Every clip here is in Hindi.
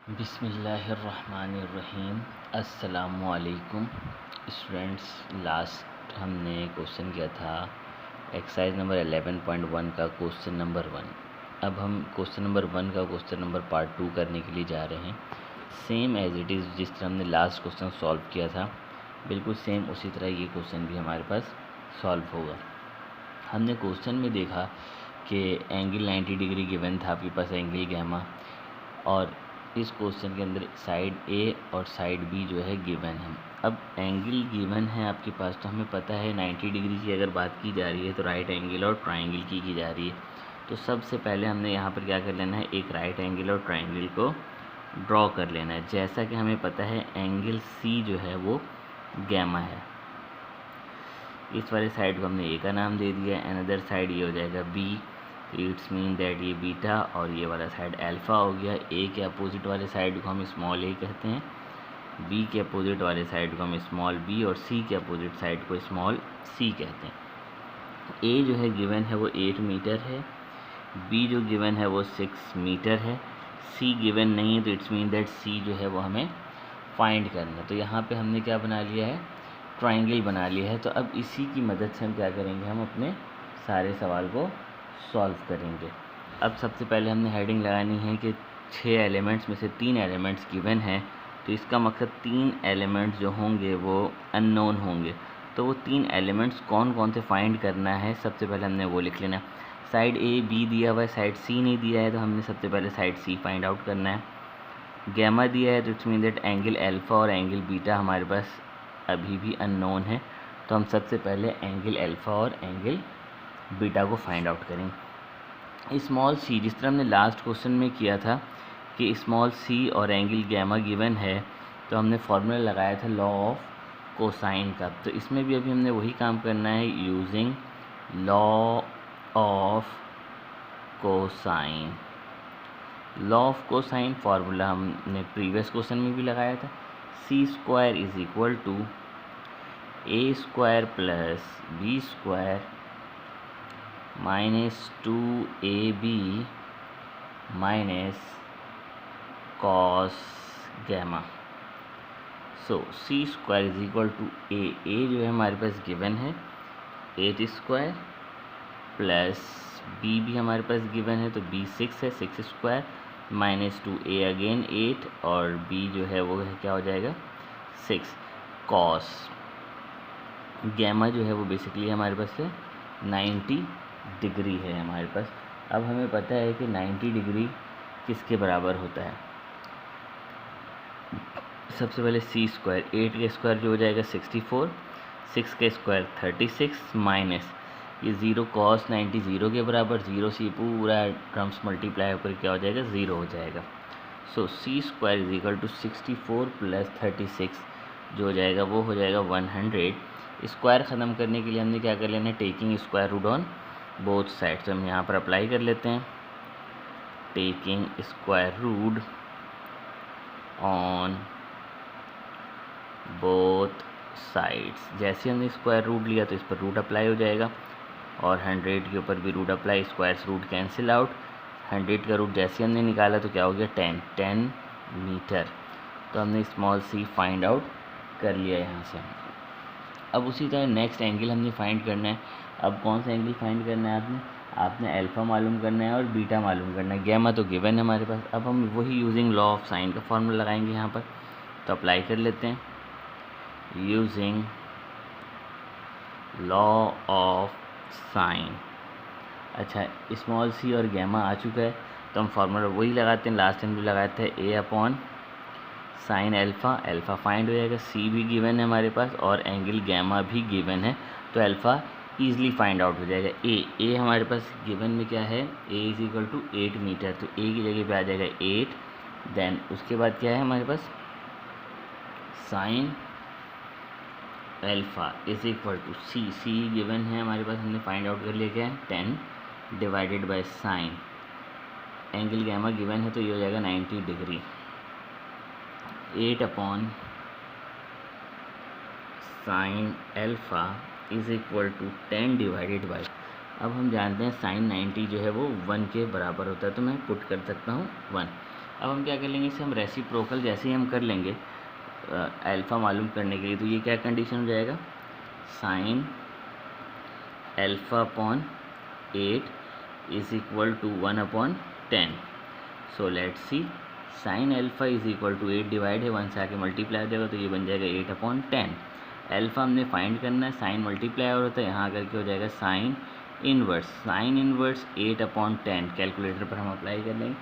बिस्मिल्लाहिर्रहमानिर्रहीम। अस्सलामुअलैकुम स्टूडेंट्स। लास्ट हमने क्वेश्चन किया था एक्सरसाइज नंबर 11.1 का क्वेश्चन नंबर 1। अब हम क्वेश्चन नंबर 1 का क्वेश्चन नंबर पार्ट 2 करने के लिए जा रहे हैं। सेम एज इट इज़ जिस तरह हमने लास्ट क्वेश्चन सॉल्व किया था बिल्कुल सेम उसी तरह ये क्वेश्चन भी हमारे पास सॉल्व होगा। हमने क्वेश्चन में देखा कि एंगल 90 डिग्री गिवन था आपके पास एंगल गैमा, और इस क्वेश्चन के अंदर साइड ए और साइड बी जो है गिवन है। अब एंगल गिवन है आपके पास, तो हमें पता है 90 डिग्री की अगर बात की जा रही है तो राइट एंगल और ट्रायंगल की जा रही है। तो सबसे पहले हमने यहाँ पर क्या कर लेना है, एक राइट एंगल और ट्रायंगल को ड्रॉ कर लेना है। जैसा कि हमें पता है एंगल सी जो है वो गैमा है। इस वाले साइड को हमने ए का नाम दे दिया, अनदर साइड ये हो जाएगा बी, इट्स मीन दैट ये बीटा और ये वाला साइड अल्फ़ा हो गया। ए के अपोजिट वाले साइड को हम स्मॉल ए कहते हैं, बी के अपोजिट वाले साइड को हम स्मॉल बी और सी के अपोजिट साइड को स्मॉल सी कहते हैं। ए जो है गिवन है वो 8 मीटर है, बी जो गिवन है वो 6 मीटर है, सी गिवन नहीं है तो इट्स मीन दैट सी जो है वो हमें फाइंड करना है। तो यहाँ पे हमने क्या बना लिया है, ट्रायंगल बना लिया है। तो अब इसी की मदद से हम क्या करेंगे, हम अपने सारे सवाल को सॉल्व करेंगे। अब सबसे पहले हमने हेडिंग लगानी है कि 6 एलिमेंट्स में से 3 एलिमेंट्स गिवन हैं, तो इसका मकसद 3 एलिमेंट्स जो होंगे वो अननोन होंगे। तो वो 3 एलिमेंट्स कौन कौन से फाइंड करना है, सबसे पहले हमने वो लिख लेना। साइड ए बी दिया हुआ है, साइड सी नहीं दिया है, तो हमने सबसे पहले साइड सी फाइंड आउट करना है। गैमा दिया है तो it's mean that angle alpha और एंगल बीटा हमारे पास अभी भी अननोन है, तो हम सबसे पहले एंगल अल्फ़ा और एंगल बीटा को फाइंड आउट करेंगे। स्मॉल सी, जिस तरह हमने लास्ट क्वेश्चन में किया था कि स्मॉल सी और एंगल गैमा गिवन है, तो हमने फार्मूला लगाया था लॉ ऑफ कोसाइन का। तो इसमें भी अभी हमने वही काम करना है, using law of cosine. Law of cosine formula हमने प्रीवियस क्वेश्चन में भी लगाया था, C square is equal to A square plus B square -2ab minus cos gamma. So C square is equal to A जो है हमारे पास गिवन है 8 स्क्वायर, प्लस बी भी हमारे पास गिवन है तो बी 6 है, 6 स्क्वायर -2a अगेन 8 और बी जो है वो है क्या हो जाएगा 6 कॉस गैमा जो है वो बेसिकली हमारे पास है 90 डिग्री है हमारे पास। अब हमें पता है कि 90 डिग्री किसके बराबर होता है। सबसे पहले सी स्क्वायर, 8 का स्क्वायर जो हो जाएगा 64, 6 का स्क्वायर 36 माइनस ये 0 कॉस 90 0 के बराबर, 0 से पूरा टर्म्स मल्टीप्लाई होकर क्या हो जाएगा 0 हो जाएगा। So C square is equal to 64 plus 36 जो हो जाएगा वो हो जाएगा 100। स्क्वायर ख़त्म करने के लिए हमने क्या कर लेना है, taking square root on both sides. हम यहाँ पर अप्लाई कर लेते हैं, taking square root on both sides. जैसे हमने स्क्वायर रूट लिया तो इस पर रूट अप्लाई हो जाएगा और 100 के ऊपर भी root apply, squares root cancel out. 100 का रूट जैसे हमने निकाला तो क्या हो गया 10 मीटर। तो हमने स्मॉल सी फाइंड आउट कर लिया यहाँ से। अब उसी तरह नेक्स्ट एंगल हमने फाइंड करना है। अब कौन सा एंगल फाइंड करना है, आपने अल्फ़ा मालूम करना है और बीटा मालूम करना है। गैमा तो गिवन है हमारे पास। अब हम वही यूजिंग लॉ ऑफ साइन का फॉर्मूला लगाएंगे यहाँ पर, तो अप्लाई कर लेते हैं यूजिंग लॉ ऑफ साइन। अच्छा, स्मॉल सी और गैमा आ चुका है तो हम फार्मूला वही लगाते हैं, लास्ट टाइम भी लगाए थे, A upon sine alpha. Alpha find हो जाएगा, सी भी गिवन है हमारे पास और एंगल गैमा भी गिवन है, तो अल्फ़ा ईजिली फाइंड आउट हो जाएगा। ए हमारे पास गिवन में क्या है, A is equal to 8 metre, तो ए की जगह पे आ जाएगा 8। देन उसके बाद क्या है हमारे पास, sine alpha is equal to C given है हमारे पास, हमने फाइंड आउट कर लिया क्या है 10 divided by sine. Angle gamma given है तो ये हो जाएगा 90 degree. 8 upon sine alpha is equal to 10 divided by, अब हम जानते हैं साइन 90 जो है वो 1 के बराबर होता है, तो मैं पुट कर सकता हूँ 1। अब हम क्या कर लेंगे, इसे हम रेसिप्रोकल जैसे ही हम कर लेंगे अल्फ़ा मालूम करने के लिए, तो ये क्या कंडीशन हो जाएगा, sine alpha upon 8 is equal to 1/10। So let's see, sine alpha is equal to 8 divide है 1 से आके मल्टीप्लाई हो जाएगा, तो ये बन जाएगा 8/10। अल्फ़ा हमने फाइंड करना है, साइन मल्टीप्लाई और होता है, यहाँ करके हो जाएगा साइन इनवर्स 8/10। कैलकुलेटर पर हम अप्लाई कर लेंगे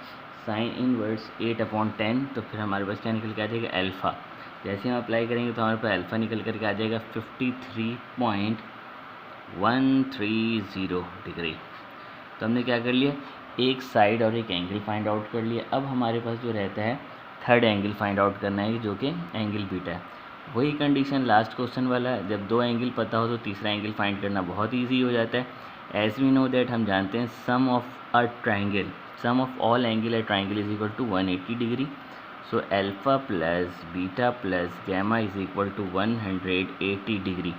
साइन इनवर्स 8/10, तो फिर हमारे पास क्या निकल के आ जाएगा, अल्फ़ा। जैसे हम अप्लाई करेंगे तो हमारे पास अल्फ़ा निकल करके आ जाएगा 53.130 डिग्री। तो हमने क्या कर लिया, एक साइड और एक एंगल फाइंड आउट कर लिया। अब हमारे पास जो रहता है थर्ड एंगल फाइंड आउट करना है, जो कि एंगल बीटा है। वही कंडीशन लास्ट क्वेश्चन वाला है, जब दो एंगल पता हो तो तीसरा एंगल फाइंड करना बहुत ईजी हो जाता है। एज वी नो दैट, हम जानते हैं sum of all angle a triangle is equal to 180 degree. So alpha plus beta plus gamma is equal to 180 degree.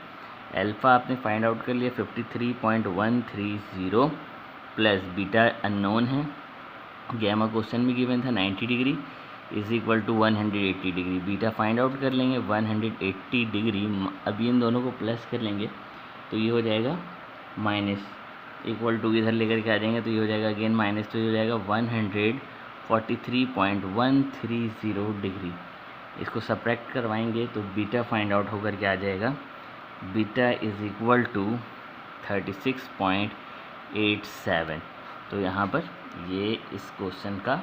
Alpha आपने फाइंड आउट कर लिया 53.130 प्लस बीटा अननोन है, गैमा क्वेश्चन में गिवन था 90 degree is equal to 180 degree. Beta find out कर लेंगे 180 डिग्री। अब इन दोनों को प्लस कर लेंगे तो ये हो जाएगा माइनस, इक्वल टू इधर लेकर के आ जाएंगे तो ये हो जाएगा अगेन माइनस, तो ये हो जाएगा 143.130 डिग्री। इसको सब्ट्रैक्ट करवाएंगे तो बीटा फाइंड आउट होकर के आ जाएगा, बीटा इज़ इक्वल टू 36.87। तो यहाँ पर ये इस क्वेश्चन का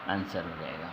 आंसर हो जाएगा।